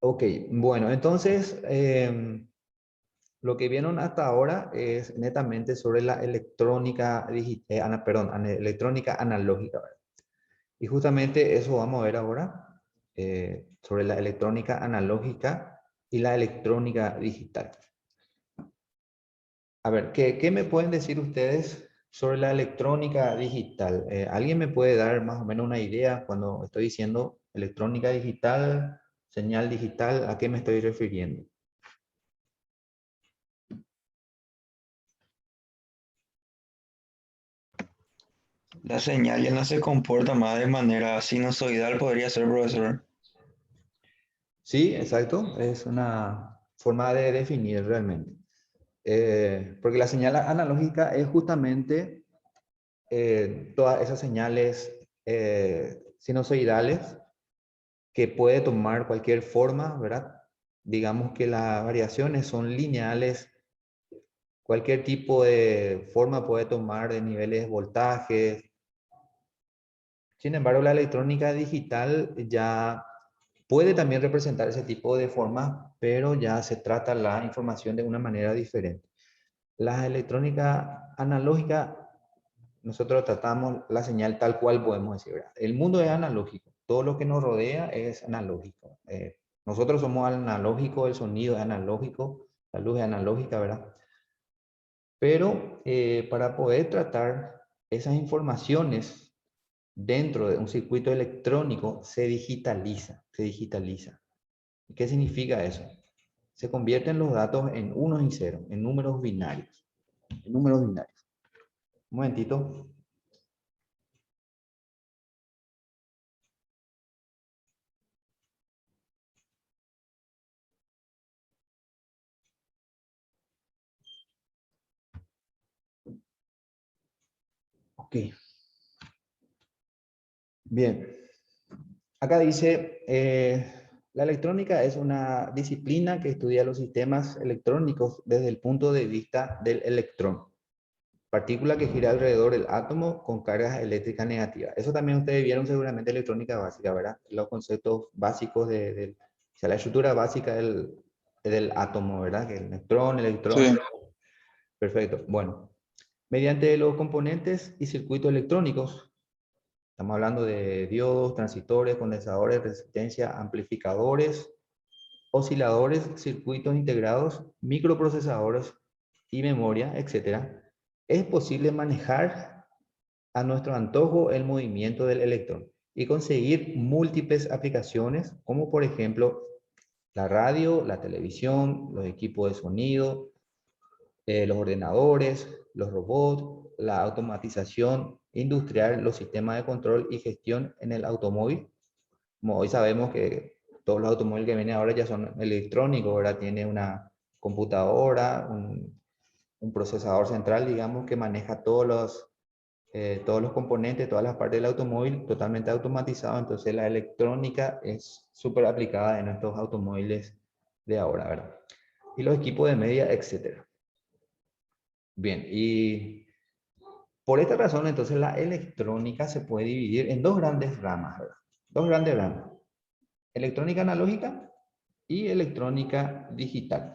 Ok, bueno, entonces lo que vieron hasta ahora es netamente sobre la electrónica, electrónica analógica, ¿verdad? Y justamente eso vamos a ver ahora, sobre la electrónica analógica y la electrónica digital. A ver, ¿qué me pueden decir ustedes sobre la electrónica digital? ¿Alguien me puede dar más o menos una idea cuando estoy diciendo electrónica digital, señal digital, a qué me estoy refiriendo? La señal ya no se comporta más de manera sinusoidal, podría ser, profesor. Sí, exacto, es una forma de definir realmente. Porque la señal analógica es justamente todas esas señales sinusoidales que puede tomar cualquier forma, ¿verdad? Digamos que las variaciones son lineales, cualquier tipo de forma puede tomar de niveles de voltajes. Sin embargo, la electrónica digital ya puede también representar ese tipo de formas, pero ya se trata la información de una manera diferente. La electrónica analógica, nosotros tratamos la señal tal cual podemos decir, ¿verdad? El mundo es analógico, todo lo que nos rodea es analógico. Nosotros somos analógicos, el sonido es analógico, la luz es analógica, ¿verdad? Pero para poder tratar esas informaciones dentro de un circuito electrónico se digitaliza, se digitaliza. ¿Qué significa eso? Se convierten los datos en unos y ceros, en números binarios. En números binarios. Un momentito. Ok. Bien. Acá dice, la electrónica es una disciplina que estudia los sistemas electrónicos desde el punto de vista del electrón, partícula que gira alrededor del átomo con cargas eléctricas negativas. Eso también ustedes vieron seguramente electrónica básica, ¿verdad? Los conceptos básicos o sea, la estructura básica del átomo, ¿verdad? Que el electrón, Sí. electrón. Perfecto. Bueno, mediante los componentes y circuitos electrónicos, estamos hablando de diodos, transistores, condensadores, resistencia, amplificadores, osciladores, circuitos integrados, microprocesadores y memoria, etcétera. Es posible manejar a nuestro antojo el movimiento del electrón y conseguir múltiples aplicaciones, como por ejemplo la radio, la televisión, los equipos de sonido, los ordenadores, los robots, la automatización industrial, los sistemas de control y gestión en el automóvil. Como hoy sabemos que todos los automóviles que vienen ahora ya son electrónicos, ahora tiene una computadora, un procesador central, digamos, que maneja todos los componentes, todas las partes del automóvil totalmente automatizado. Entonces la electrónica es súper aplicada en estos automóviles de ahora, ¿verdad? Y los equipos de media, etcétera. Bien, y por esta razón, entonces, la electrónica se puede dividir en dos grandes ramas, ¿verdad? Dos grandes ramas. Electrónica analógica y electrónica digital.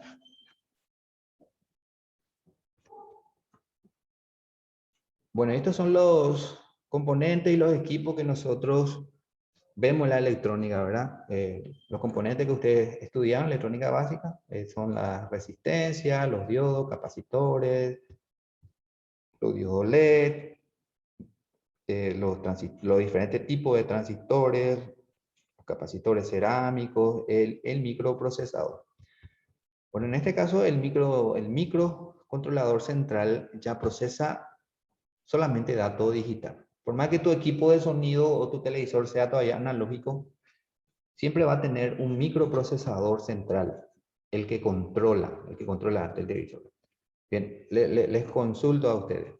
Bueno, estos son los componentes y los equipos que nosotros vemos en la electrónica, ¿verdad? Los componentes que ustedes estudiaron, electrónica básica, son la resistencia, los diodos, capacitores, los diodos LED, los diferentes tipos de transistores, los capacitores cerámicos, el microprocesador. Bueno, en este caso el microcontrolador central ya procesa solamente dato digital. Por más que tu equipo de sonido o tu televisor sea todavía analógico, siempre va a tener un microprocesador central, el que controla el televisor. Bien, les consulto a ustedes.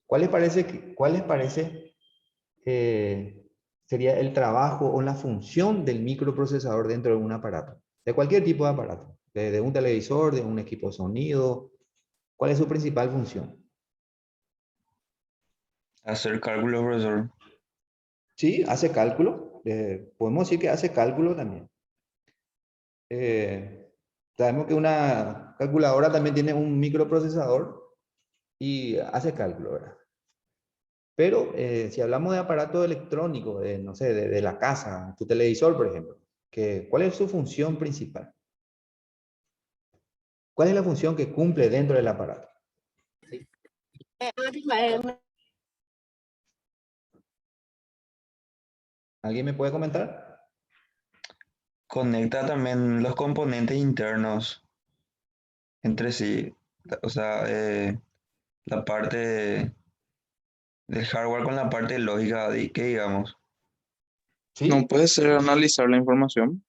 ¿Cuál les parece sería el trabajo o la función del microprocesador dentro de un aparato? De cualquier tipo de aparato, de un televisor, de un equipo de sonido. ¿Cuál es su principal función? Hacer cálculos, profesor. Sí, hace cálculo. Podemos decir que hace cálculo también. Sabemos que una calculadora también tiene un microprocesador y hace cálculo, ¿verdad? Pero si hablamos de aparato electrónico, de, no sé, de la casa, tu televisor, por ejemplo, ¿cuál es su función principal? ¿Cuál es la función que cumple dentro del aparato? ¿Alguien me puede comentar? Conecta también los componentes internos entre sí. O sea, la parte del hardware con la parte lógica, que digamos. No Sí, puede ser analizar la información.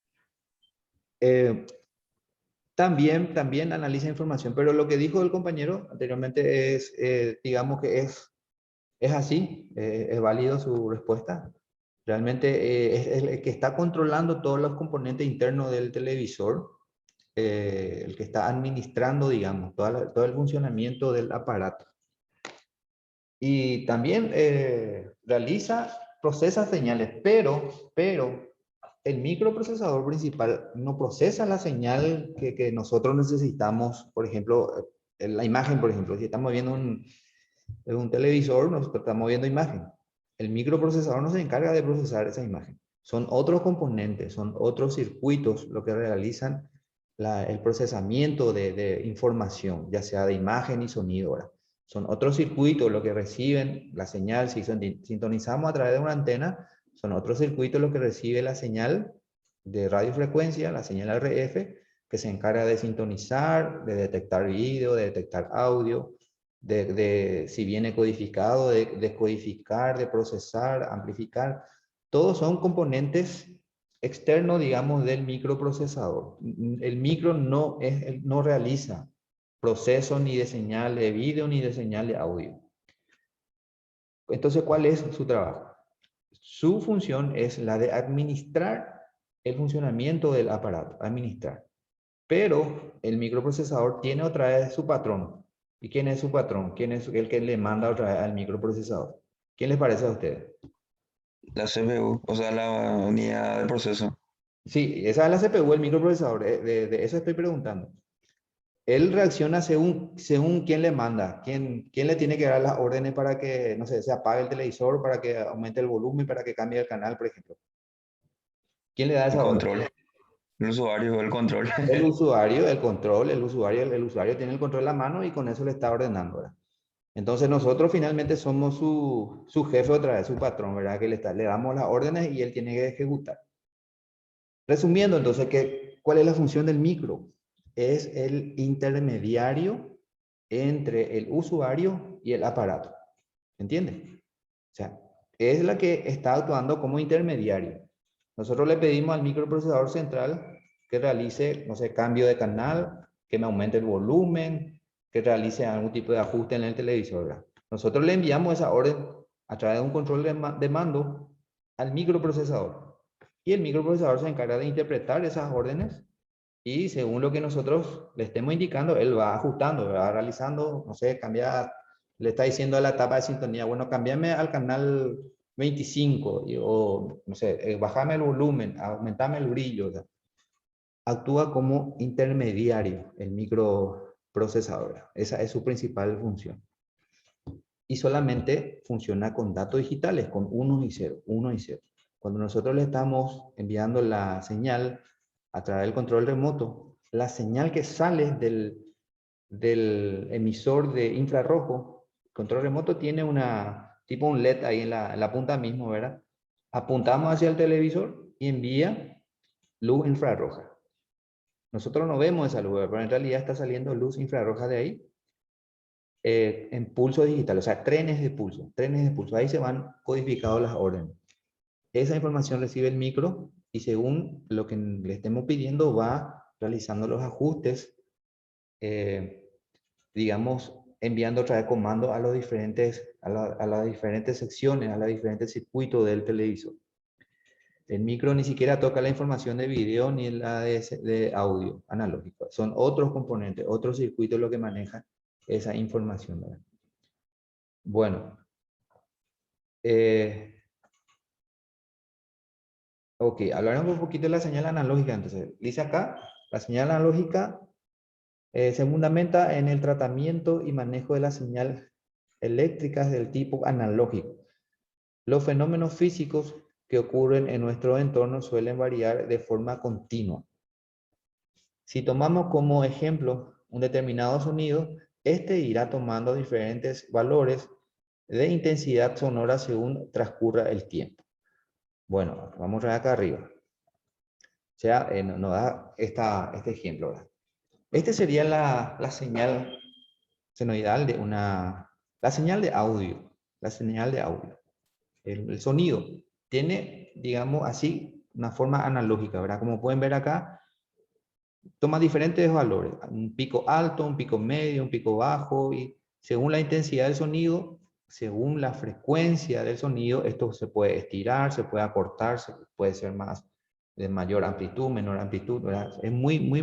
eh, también analiza información, pero lo que dijo el compañero anteriormente es, digamos que es así, es válido su respuesta. Realmente es el que está controlando todos los componentes internos del televisor, el que está administrando, digamos, todo el funcionamiento del aparato. Y también procesa señales, pero el microprocesador principal no procesa la señal que nosotros necesitamos, por ejemplo, la imagen, por ejemplo, si estamos viendo un televisor, nosotros estamos viendo imagen. El microprocesador no se encarga de procesar esa imagen. Son otros componentes, son otros circuitos lo que realizan el procesamiento de información, ya sea de imagen y sonido. ¿Verdad? Son otros circuitos lo que reciben la señal, si sintonizamos a través de una antena, son otros circuitos lo que recibe la señal de radiofrecuencia, la señal RF, que se encarga de sintonizar, de detectar vídeo, de detectar audio, si viene codificado, de descodificar, de procesar, amplificar. Todos son componentes externos, digamos, del microprocesador. El micro no realiza proceso ni de señal de vídeo ni de señal de audio. Entonces, ¿cuál es su trabajo? Su función es la de administrar el funcionamiento del aparato, administrar. Pero el microprocesador tiene otra vez su patrón. ¿Y quién es su patrón? ¿Quién es el que le manda otra vez al microprocesador? ¿Quién les parece a ustedes? La CPU, o sea, la unidad de proceso. Sí, esa es la CPU, el microprocesador. De eso estoy preguntando. Él reacciona según quién le manda, quién le tiene que dar las órdenes para que, no sé, se apague el televisor, para que aumente el volumen, para que cambie el canal, por ejemplo. ¿Quién le da El esa orden? control. El usuario, el control. El usuario, el control, el usuario tiene el control en la mano y con eso le está ordenando, ¿verdad? Entonces nosotros finalmente somos su jefe otra vez, su patrón, ¿verdad? Que le damos las órdenes y él tiene que ejecutar. Resumiendo, entonces, ¿cuál es la función del micro? Es el intermediario entre el usuario y el aparato. ¿Entiende? O sea, es la que está actuando como intermediario. Nosotros le pedimos al microprocesador central que realice, no sé, cambio de canal, que me aumente el volumen, que realice algún tipo de ajuste en el televisor, ¿verdad? Nosotros le enviamos esa orden a través de un control de mando al microprocesador. Y el microprocesador se encarga de interpretar esas órdenes y según lo que nosotros le estemos indicando, él va ajustando, va realizando, no sé, cambia, le está diciendo a la etapa de sintonía, bueno, cámbiame al canal 25 o, no sé, bájame el volumen, aumentame el brillo. O sea, actúa como intermediario el microprocesador. Esa es su principal función. Y solamente funciona con datos digitales, con unos y ceros, uno y cero. Cuando nosotros le estamos enviando la señal a través del control remoto, la señal que sale del emisor de infrarrojo, el control remoto tiene tipo un LED ahí en la punta mismo, ¿verdad? Apuntamos hacia el televisor y envía luz infrarroja. Nosotros no vemos esa luz, pero en realidad está saliendo luz infrarroja de ahí en pulso digital, o sea, trenes de pulso, trenes de pulso. Ahí se van codificados las órdenes. Esa información recibe el micro y según lo que le estemos pidiendo va realizando los ajustes, eh, digamos, enviando otra vez comandos a las diferentes secciones, a los diferentes circuitos del televisor. El micro ni siquiera toca la información de video ni la de audio analógico. Son otros componentes, otros circuitos lo que manejan esa información, ¿verdad? Bueno, Ok, hablaremos un poquito de la señal analógica. Entonces, dice acá, la señal analógica se fundamenta en el tratamiento y manejo de las señales eléctricas del tipo analógico. Los fenómenos físicos que ocurren en nuestro entorno suelen variar de forma continua. Si tomamos como ejemplo un determinado sonido, este irá tomando diferentes valores de intensidad sonora según transcurra el tiempo. Bueno, vamos a ver acá arriba. O sea, nos da este ejemplo, ¿verdad? Este sería la señal senoidal de la señal de audio, la señal de audio. El sonido tiene, digamos así, una forma analógica, ¿verdad? Como pueden ver acá, toma diferentes valores, un pico alto, un pico medio, un pico bajo, y según la intensidad del sonido, según la frecuencia del sonido, esto se puede estirar, se puede acortar, puede ser más de mayor amplitud, menor amplitud, ¿verdad? Es muy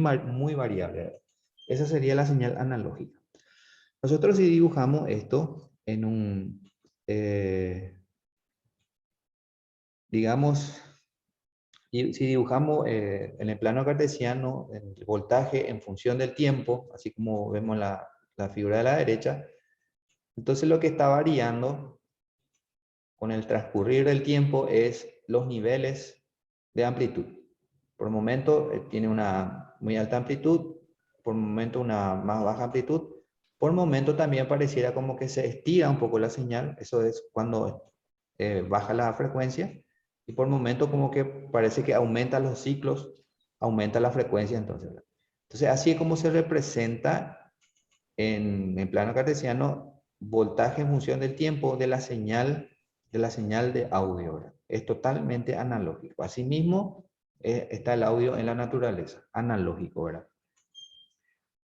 variable, ¿verdad? Esa sería la señal analógica. Nosotros si dibujamos esto en digamos, si dibujamos en el plano cartesiano el voltaje en función del tiempo, así como vemos la figura de la derecha, entonces lo que está variando con el transcurrir del tiempo es los niveles de amplitud. Por momento tiene una muy alta amplitud, por momento una más baja amplitud, por momento también pareciera como que se estira un poco la señal, eso es cuando baja la frecuencia, y por momento como que parece que aumenta los ciclos, aumenta la frecuencia entonces. Entonces así es como se representa en plano cartesiano voltaje en función del tiempo de la señal de audio, ¿verdad? Es totalmente analógico. Asimismo, está el audio en la naturaleza, analógico, ¿verdad?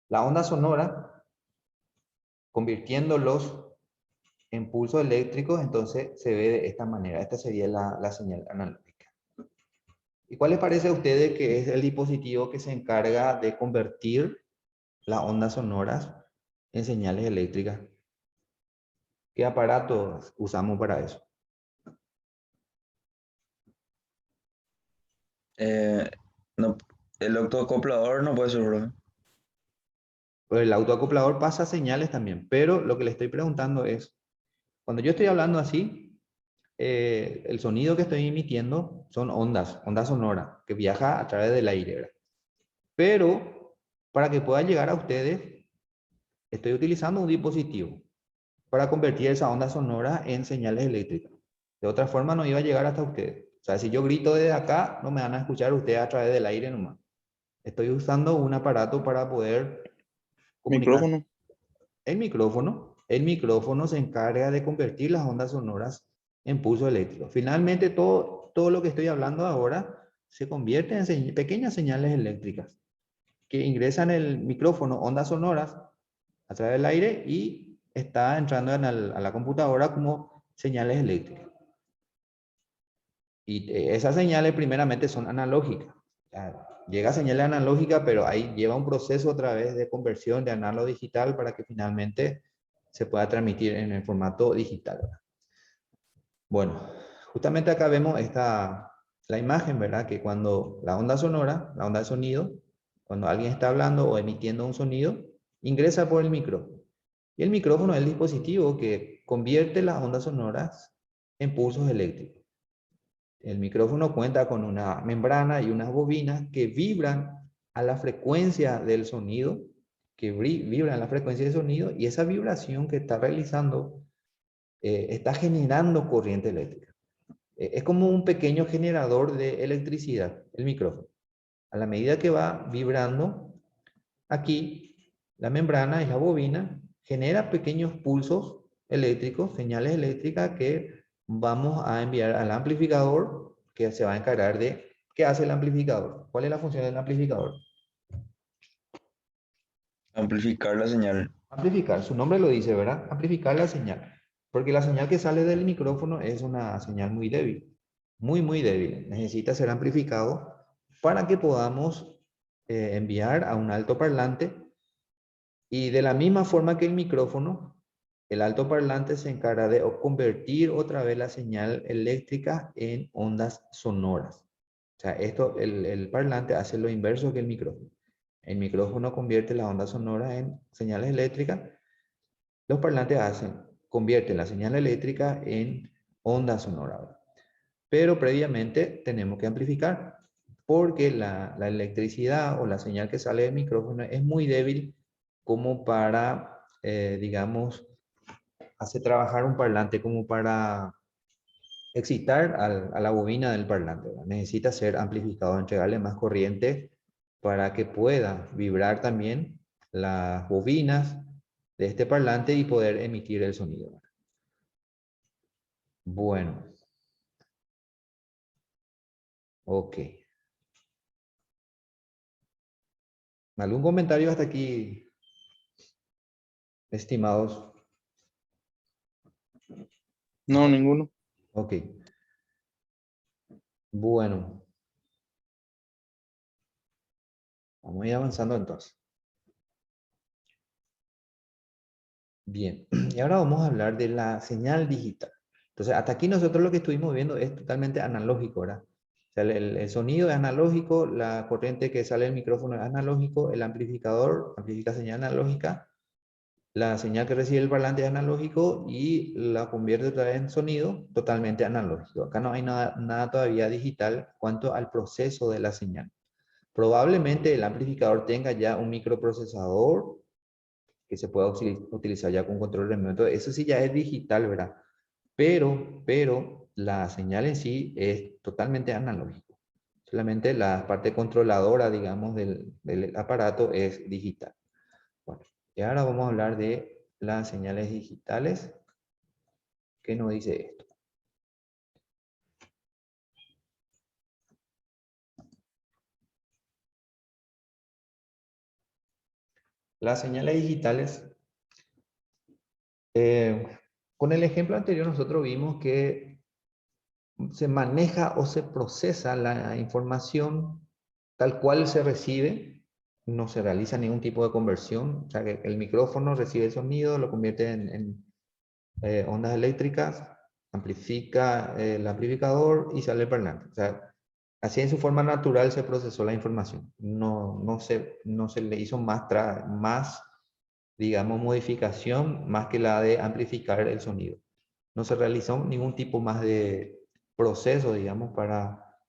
La onda sonora, convirtiéndolos en pulsos eléctricos, entonces se ve de esta manera. Esta sería la señal analógica. ¿Y cuál les parece a ustedes que es el dispositivo que se encarga de convertir las ondas sonoras en señales eléctricas? ¿Qué aparatos usamos para eso? Eh, no, el autoacoplador no puede ser, bro. Pues el autoacoplador pasa señales también, pero lo que le estoy preguntando es, cuando yo estoy hablando así, el sonido que estoy emitiendo son ondas sonoras, que viaja a través del aire, ¿verdad? Pero para que pueda llegar a ustedes, estoy utilizando un dispositivo para convertir esa onda sonora en señales eléctricas. De otra forma no iba a llegar hasta ustedes. O sea, si yo grito desde acá, no me van a escuchar ustedes a través del aire nomás. Estoy usando un aparato para poder comunicar. Micrófono. El micrófono se encarga de convertir las ondas sonoras en pulsos eléctricos. Finalmente, todo lo que estoy hablando ahora se convierte en pequeñas señales eléctricas que ingresan en el micrófono, ondas sonoras, a través del aire y está entrando a la computadora como señales eléctricas. Y esas señales primeramente son analógicas. Llega señal analógica, pero ahí lleva un proceso a través de conversión de análogo digital para que finalmente se pueda transmitir en el formato digital. Bueno, justamente acá vemos la imagen, ¿verdad? Que cuando la onda sonora, la onda de sonido, cuando alguien está hablando o emitiendo un sonido, ingresa por el micrófono. Y el micrófono es el dispositivo que convierte las ondas sonoras en pulsos eléctricos. El micrófono cuenta con una membrana y unas bobinas que vibran a la frecuencia del sonido, vibran a la frecuencia del sonido, y esa vibración que está realizando está generando corriente eléctrica. Es como un pequeño generador de electricidad, el micrófono. A la medida que va vibrando, aquí la membrana y la bobina genera pequeños pulsos eléctricos, señales eléctricas que vamos a enviar al amplificador, que se va a encargar de qué hace el amplificador. ¿Cuál es la función del amplificador? Amplificar la señal. Amplificar, su nombre lo dice, ¿verdad? Amplificar la señal. Porque la señal que sale del micrófono es una señal muy débil, muy débil. Necesita ser amplificado para que podamos enviar a un altoparlante. Y de la misma forma que el micrófono, el altoparlante se encarga de convertir otra vez la señal eléctrica en ondas sonoras. sea, el parlante hace lo inverso que el micrófono. El micrófono convierte las ondas sonoras en señales eléctricas. Los parlantes convierten la señal eléctrica en onda sonora. Pero previamente tenemos que amplificar porque la electricidad o la señal que sale del micrófono es muy débil como para, digamos, hacer trabajar un parlante como para excitar a la bobina del parlante, ¿verdad? Necesita ser amplificado, entregarle más corriente para que pueda vibrar también las bobinas de este parlante y poder emitir el sonido, ¿verdad? Bueno, ok. ¿Algún comentario hasta aquí, estimados? No, ninguno. Ok. Bueno, vamos a ir avanzando entonces. Bien, y ahora vamos a hablar de la señal digital. Entonces, hasta aquí nosotros lo que estuvimos viendo es totalmente analógico, ¿verdad? O sea, el sonido es analógico, la corriente que sale del micrófono es analógico, el amplificador amplifica señal analógica, la señal que recibe el parlante es analógico y la convierte otra vez en sonido totalmente analógico. Acá no hay nada todavía digital cuanto al proceso de la señal. Probablemente el amplificador tenga ya un microprocesador que se pueda utilizar ya con control remoto. Eso sí ya es digital, ¿verdad? Pero la señal en sí es totalmente analógico. Solamente la parte controladora, digamos, del aparato es digital. Bueno, y ahora vamos a hablar de las señales digitales. ¿Qué nos dice esto? Las señales digitales, con el ejemplo anterior nosotros vimos que se maneja o se procesa la información tal cual se recibe, no se realiza ningún tipo de conversión, o sea que el micrófono recibe el sonido, lo convierte en ondas eléctricas, amplifica el amplificador y sale el parlante. O sea, así en su forma natural se procesó la información. No se le hizo más, digamos, modificación más que la de amplificar el sonido. No se realizó ningún tipo más de proceso, digamos, para,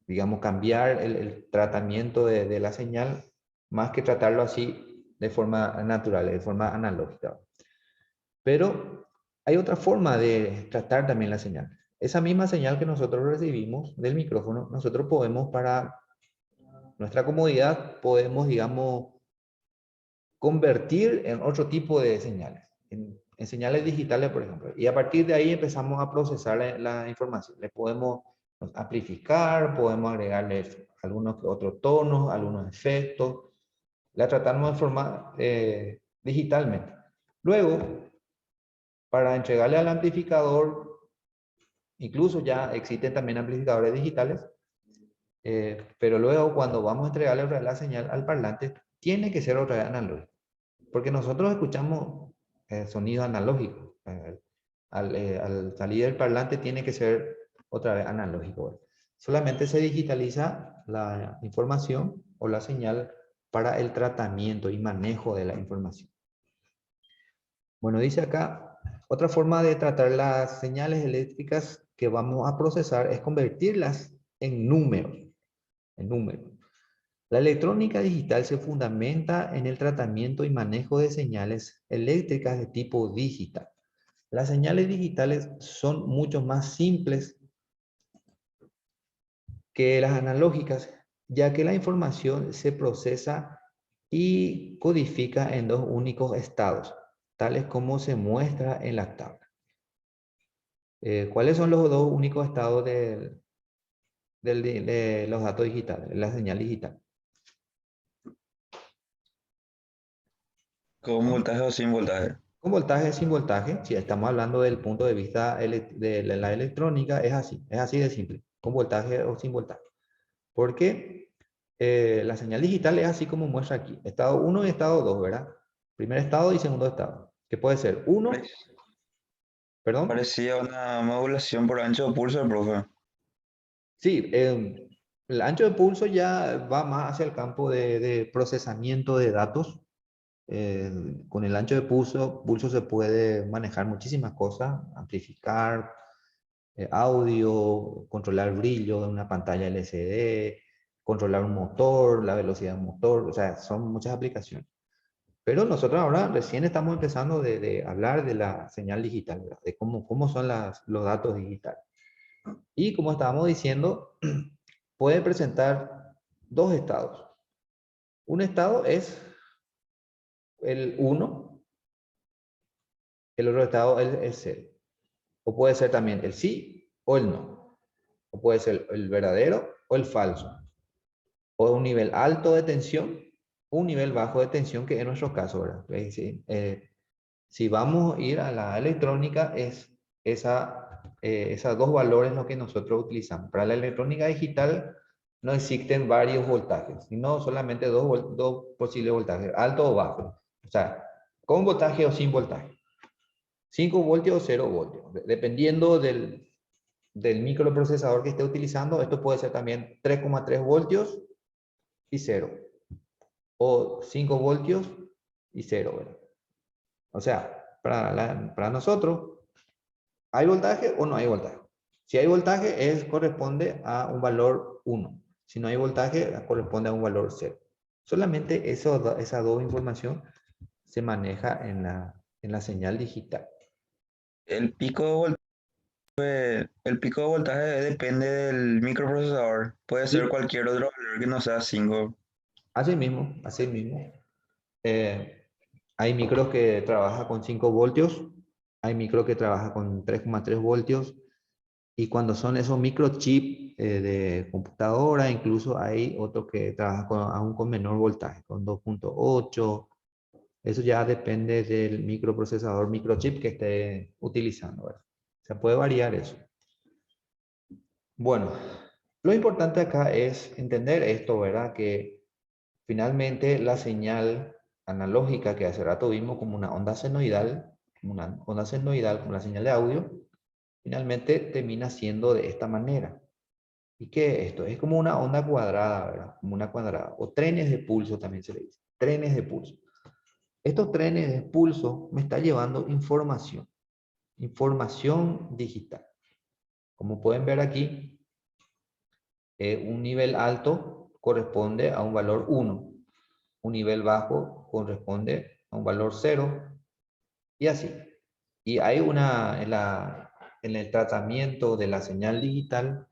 digamos, cambiar el tratamiento de la señal, más que tratarlo así de forma natural, de forma analógica. Pero hay otra forma de tratar también la señal. Esa misma señal que nosotros recibimos del micrófono, nosotros podemos, para nuestra comodidad, podemos, digamos, convertir en otro tipo de señales, en señales digitales, por ejemplo. Y a partir de ahí empezamos a procesar la información. Le podemos amplificar, podemos agregarle algunos otros tonos, algunos efectos. La tratamos de forma digitalmente. Luego, para entregarle al amplificador, incluso ya existen también amplificadores digitales, pero luego cuando vamos a entregarle otra vez la señal al parlante, tiene que ser otra vez analógico. Porque nosotros escuchamos sonido analógico. Al salir del parlante tiene que ser otra vez analógico. Solamente se digitaliza la información o la señal para el tratamiento y manejo de la información. Bueno, dice acá, otra forma de tratar las señales eléctricas que vamos a procesar es convertirlas en números. En números. La electrónica digital se fundamenta en el tratamiento y manejo de señales eléctricas de tipo digital. Las señales digitales son mucho más simples que las analógicas, ya que la información se procesa y codifica en dos únicos estados, tales como se muestra en la tabla. ¿Cuáles son los dos únicos estados de los datos digitales, la señal digital? ¿Con voltaje o sin voltaje? Con voltaje, sin voltaje, si estamos hablando del punto de vista de la electrónica, es así de simple, con voltaje o sin voltaje. Porque la señal digital es así como muestra aquí, estado 1 y estado 2, ¿verdad? Primer estado y segundo estado, que puede ser 1, perdón, Parecía una modulación por ancho de pulso, profe. Sí, el ancho de pulso ya va más hacia el campo de procesamiento de datos. Con el ancho de pulso se puede manejar muchísimas cosas, amplificar audio, controlar el brillo de una pantalla LCD, controlar un motor, la velocidad de un motor, o sea, son muchas aplicaciones. Pero nosotros ahora recién estamos empezando de hablar de la señal digital, ¿verdad? De cómo son los datos digitales. Y como estábamos diciendo, puede presentar dos estados. Un estado es el 1, el otro estado es el 0. O puede ser también el sí o el no. O puede ser el verdadero o el falso. O un nivel alto de tensión, un nivel bajo de tensión, que en nuestro caso, ¿verdad? Es decir, si vamos a ir a la electrónica, es esas dos valores lo que nosotros utilizamos. Para la electrónica digital no existen varios voltajes, sino solamente dos posibles voltajes, alto o bajo. O sea, con voltaje o sin voltaje. 5 voltios o 0 voltios. Dependiendo del microprocesador que esté utilizando, esto puede ser también 3,3 voltios y 0. O 5 voltios y 0, ¿verdad? O sea, para nosotros, ¿hay voltaje o no hay voltaje? Si hay voltaje, corresponde a un valor 1. Si no hay voltaje, corresponde a un valor 0. Solamente esa dos información se maneja en la señal digital. El pico de el pico de voltaje depende del microprocesador. Puede ser Sí, cualquier otro valor que no sea 5. así mismo, así mismo. Hay micros que trabajan con 5 voltios, hay micros que trabajan con 3,3 voltios, y cuando son esos microchips de computadora, incluso hay otros que trabajan aún con menor voltaje, con 2,8. Eso ya depende del microprocesador, microchip que esté utilizando, ¿verdad? O sea, puede variar eso. Bueno, lo importante acá es entender esto, ¿verdad? Que finalmente la señal analógica que hace rato vimos como una onda senoidal, como la señal de audio, finalmente termina siendo de esta manera. ¿Y qué es esto? Es como una onda cuadrada, ¿verdad? Como una cuadrada. O trenes de pulso también se le dice. Trenes de pulso. Estos trenes de pulso me están llevando información. Información digital. Como pueden ver aquí, un nivel alto corresponde a un valor 1. Un nivel bajo corresponde a un valor 0. Y así. Y hay en el tratamiento de la señal digital,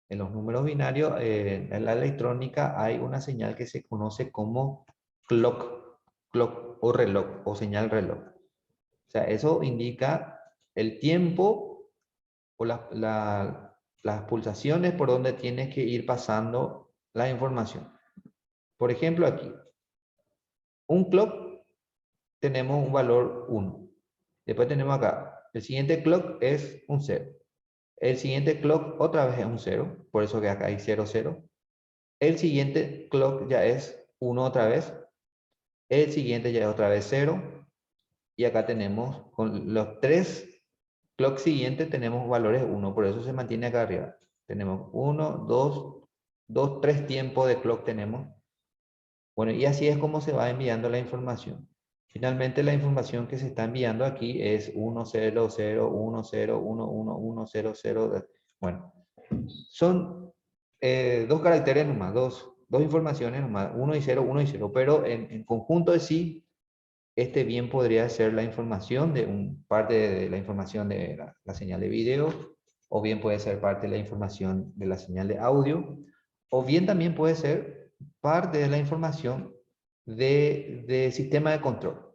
en los números binarios, en la electrónica hay una señal que se conoce como clock o reloj o señal reloj. O sea, eso indica el tiempo o las pulsaciones por donde tienes que ir pasando la información. Por ejemplo, aquí, un clock tenemos un valor 1. Después tenemos acá, el siguiente clock es un 0. El siguiente clock otra vez es un 0, por eso que acá hay 0, 0. El siguiente clock ya es 1 otra vez. El siguiente ya es otra vez 0. Y acá tenemos, con los 3 clocks siguientes tenemos valores 1, por eso se mantiene acá arriba. Tenemos 1, 2, 3 tiempos de clock tenemos. Bueno, y así es como se va enviando la información. Finalmente la información que se está enviando aquí es 1, 0, 0, 1, 0, 1, 1, 1, 0, 0. Bueno, son dos caracteres nomás, dos informaciones nomás, 1 y 0, 1 y 0, pero en conjunto de sí, este bien podría ser la información parte de la información de la señal de video, o bien puede ser parte de la información de la señal de audio, o bien también puede ser parte de la información de sistema de control.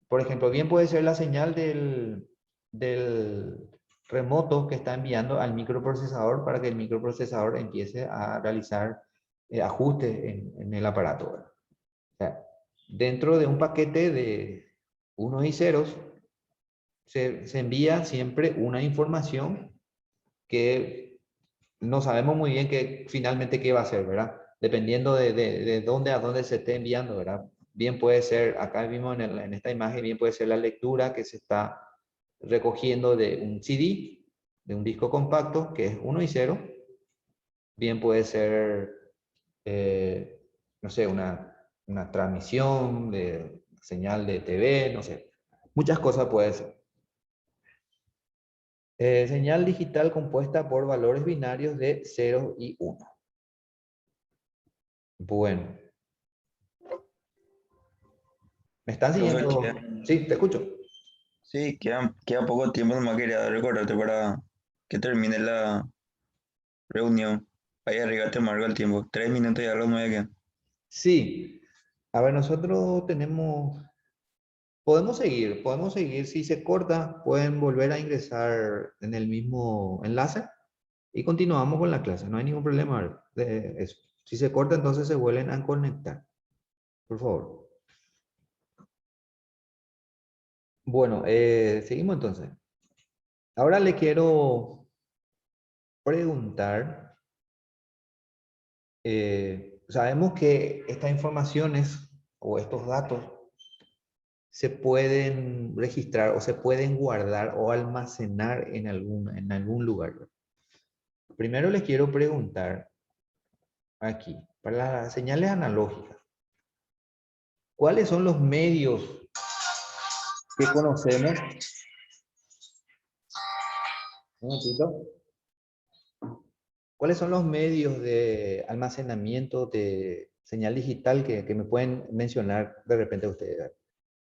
Por ejemplo, bien puede ser la señal del remoto que está enviando al microprocesador para que el microprocesador empiece a realizar ajustes en el aparato, ¿verdad? O sea, dentro de un paquete de unos y ceros se envía siempre una información que no sabemos muy bien finalmente qué va a ser, ¿verdad? Dependiendo de dónde a dónde se esté enviando, ¿verdad? Bien puede ser, acá mismo en esta imagen, bien puede ser la lectura que se está recogiendo de un CD, de un disco compacto, que es 1 y 0, bien puede ser, no sé, una transmisión de señal de TV, no sé, muchas cosas puede ser. Señal digital compuesta por valores binarios de 0 y 1. Bueno, ¿me están Profe, siguiendo? Sí, te escucho. sí, queda poco tiempo, nomás quería recordarte para que termine la reunión. Ahí arriba te marco el tiempo. 3 minutos y algo me quedan. Sí, a ver, nosotros tenemos, podemos seguir, si se corta, pueden volver a ingresar en el mismo enlace y continuamos con la clase, no hay ningún problema de eso. Si se corta, entonces se vuelven a conectar, por favor. Bueno, seguimos entonces. Ahora le quiero preguntar, sabemos que estas informaciones o estos datos se pueden registrar o se pueden guardar o almacenar en algún lugar. Primero les quiero preguntar aquí, para las señales analógicas, ¿cuáles son los medios que conocemos? Un momentito. ¿Cuáles son los medios de almacenamiento de señal digital que me pueden mencionar de repente ustedes?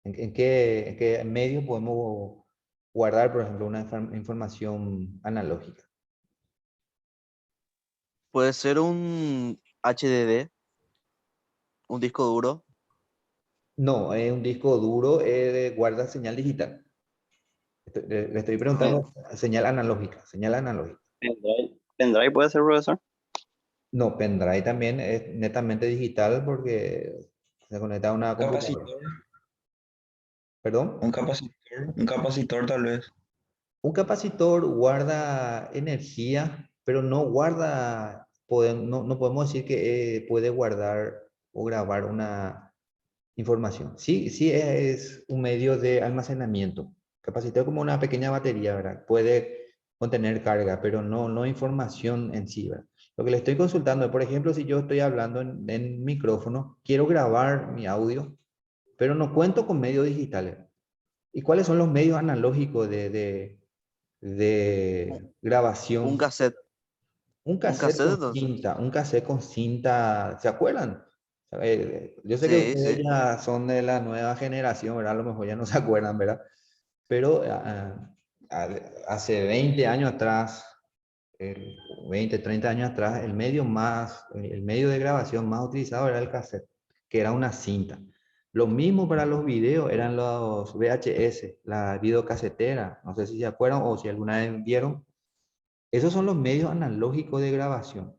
En qué medios podemos guardar, por ejemplo, una información analógica? Puede ser un HDD, un disco duro. No, es un disco duro, guarda señal digital. Le estoy preguntando señal analógica, señal analógica. Pendrive puede ser, profesor. No, pendrive también es netamente digital porque se conecta a una computadora. Capacitor, ¿Perdón? un capacitor tal vez. Un capacitor guarda energía, pero no guarda, no podemos decir que puede guardar o grabar una información. Sí, sí es un medio de almacenamiento. Capacitor como una pequeña batería, ¿verdad? Puede contener carga, pero no información en sí, ¿verdad? Lo que le estoy consultando es, por ejemplo, si yo estoy hablando en micrófono, quiero grabar mi audio, pero no cuento con medios digitales. ¿Y cuáles son los medios analógicos Un de un grabación? cassette. Un cassette, entonces. Un cassette con cinta, ¿se acuerdan? Yo sé que Sí, ustedes sí. ya son de la nueva generación, ¿verdad? A lo mejor ya no se acuerdan, ¿verdad? Pero hace 20 años atrás, 20, 30 años atrás, el medio de grabación más utilizado era el cassette, que era una cinta. Lo mismo para los videos, eran los VHS, la videocasetera, no sé si se acuerdan o si alguna vez vieron. Esos son los medios analógicos de grabación.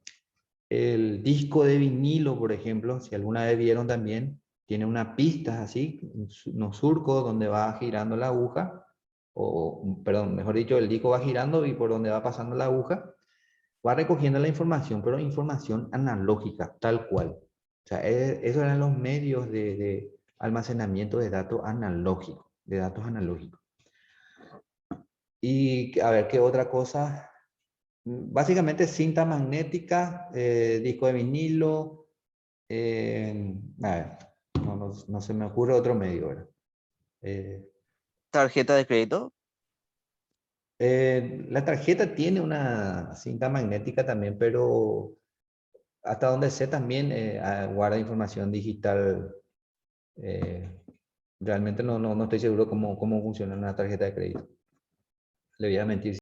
El disco de vinilo, por ejemplo, si alguna vez vieron también, tiene una pista así, unos surcos donde va girando la aguja, o perdón, mejor dicho, el disco va girando y por donde va pasando la aguja, va recogiendo la información, pero información analógica, tal cual. O sea, esos eran los medios de almacenamiento de datos analógicos, de datos analógicos. Y a ver, ¿qué otra cosa? Básicamente cinta magnética, disco de vinilo, a ver, no se me ocurre otro medio, ¿verdad? Eh, Tarjeta de crédito. la tarjeta tiene una cinta magnética también, pero hasta donde sé también guarda información digital. eh, realmente no estoy seguro cómo funciona una tarjeta de crédito. Le voy a mentir.